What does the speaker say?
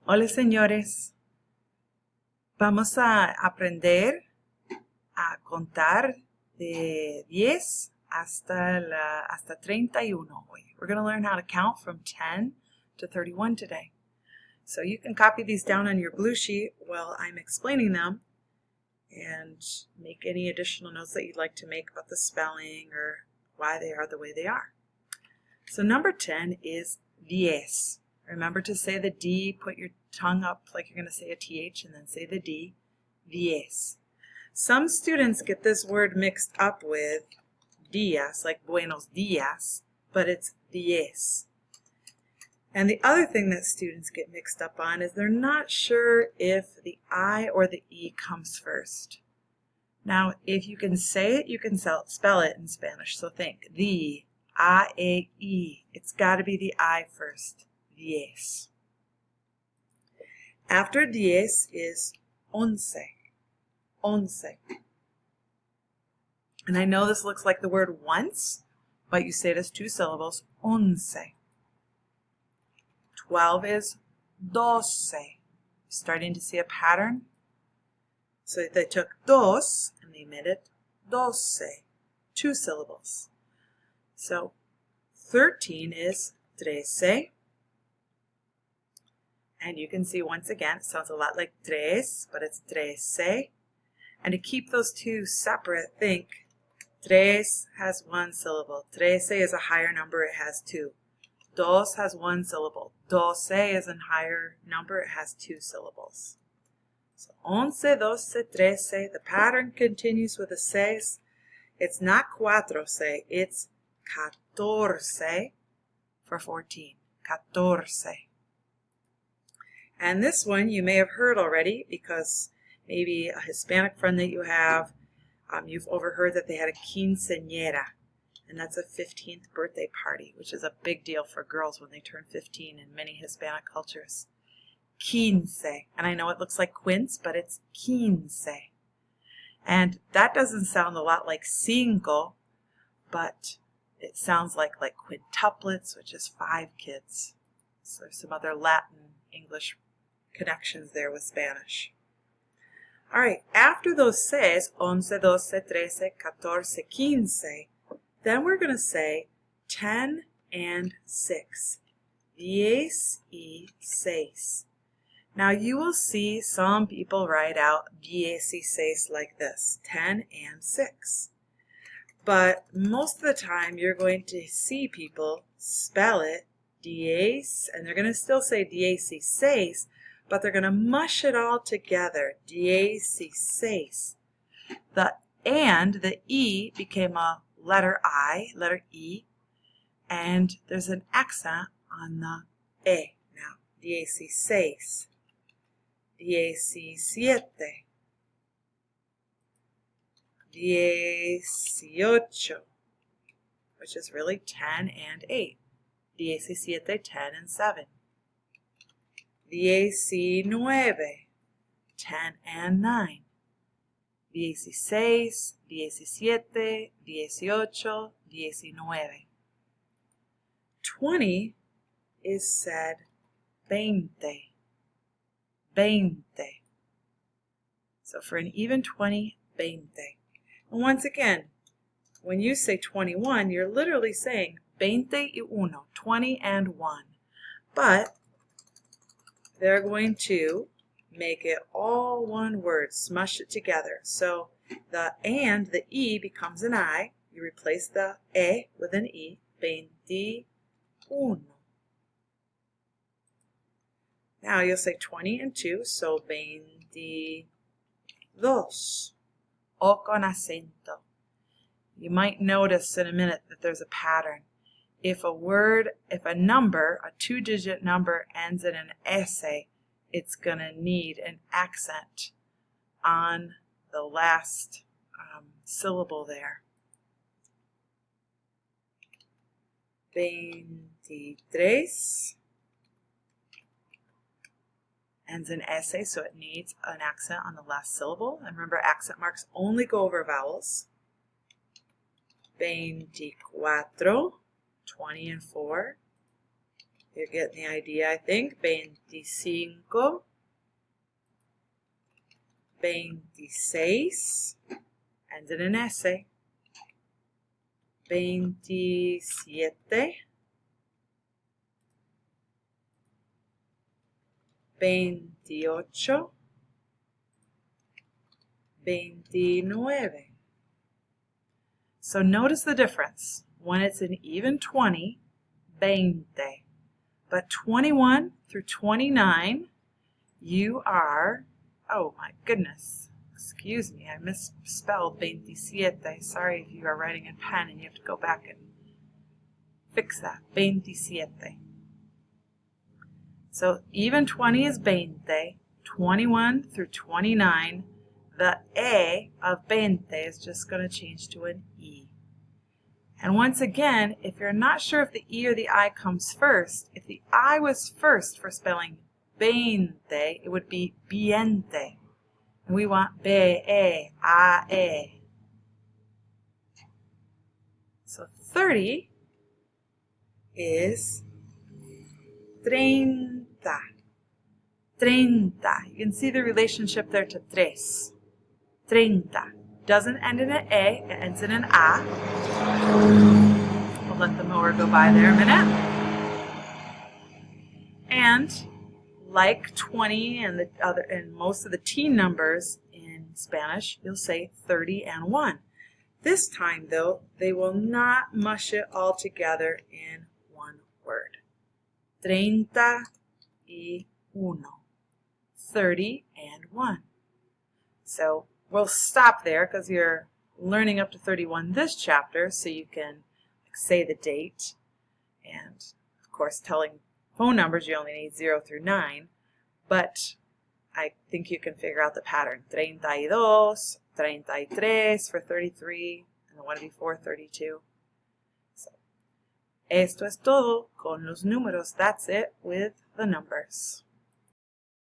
Hola, señores. Vamos a aprender a contar de 10 hasta 31 hoy. We're going to learn how to count from 10 to 31 today. So you can copy these down on your blue sheet while I'm explaining them and make any additional notes that you'd like to make about the spelling or why they are the way they are. So number 10 is 10. Remember to say the D, put your tongue up like you're going to say a TH and then say the D, 10. Some students get this word mixed up with días, like buenos días, but it's 10. And the other thing that students get mixed up on is they're not sure if the I or the E comes first. Now, if you can say it, you can spell it in Spanish. So think, the, I-A-E. It's got to be the I first. 10. After 10 is 11. 11. And I know this looks like the word once, but you say it as 2 syllables. 11. 12 is 12. Starting to see a pattern? So they took dos and they made it 12. 2 syllables. So 13 is 13. And you can see once again, it sounds a lot like tres, but it's 13. And to keep those two separate, think tres has 1 syllable. 13 is a higher number, it has 2. Dos has 1 syllable. 12 is a higher number, it has 2 syllables. So 11, 12, 13. The pattern continues with a seis. It's not cuatro se, it's 14 for 14. 14. And this one you may have heard already because maybe a Hispanic friend that you have, you've overheard that they had a quinceañera. And that's a 15th birthday party, which is a big deal for girls when they turn 15 in many Hispanic cultures. Quince. And I know it looks like quince, but it's quince. And that doesn't sound a lot like cinco, but it sounds like quintuplets, which is 5 kids. So there's some other Latin, English connections there with Spanish. All right, after those seis, 11, 12, 13, 14, 15, then we're going to say 10 and 6. 10 y 6. Now you will see some people write out 16 like this, 10 and 6. But most of the time you're going to see people spell it 10, and they're going to still say 16, but they're going to mush it all together, 16. The E became a letter I, letter E, and there's an accent on the E now, 16, 17, 18, which is really 10 and 8. 17, 10 and 7. 19, 10 and 9. 16, 17, 18, 19. 20 is said 20. 20. So for an even 20, 20. And once again, when you say 21, you're literally saying 21, 20 and 1. But they're going to make it all one word, smush it together. So the and, the E becomes an I. You replace the E with an E, 21. Now you'll say 20 and 2, so 22. O con acento. You might notice in a minute that there's a pattern. If a number, a 2-digit number ends in an S, it's going to need an accent on the last syllable there. 23 ends in S, so it needs an accent on the last syllable. And remember, accent marks only go over vowels. 24, 20 and 4. You're getting the idea, I think. 25, 26, ends in an S. 27, 28, 29. So notice the difference. When it's an even 20, 20. But 21 through 29, you are, oh my goodness, excuse me, I misspelled 27. Sorry if you are writing in pen and you have to go back and fix that. 27. So even 20 is 20, 21 through 29, the E of 20 is just going to change to an E. And once again, if you're not sure if the E or the I comes first, if the I was first for spelling 20, it would be biente. And we want B-E-A-E. So 30 is 30. 30. You can see the relationship there to tres. 30. Doesn't end in an A, it ends in an A. We'll let the mower go by there a minute. And like 20 and most of the teen numbers in Spanish, you'll say 30 and 1. This time, though, they will not mush it all together in one word. 31. 30 and 1. So we'll stop there because you're learning up to 31 this chapter, so you can say the date. And, of course, telling phone numbers, you only need 0 through 9. But I think you can figure out the pattern. 32, 33 for 33, and the one before 32. So, esto es todo con los números. That's it with the numbers.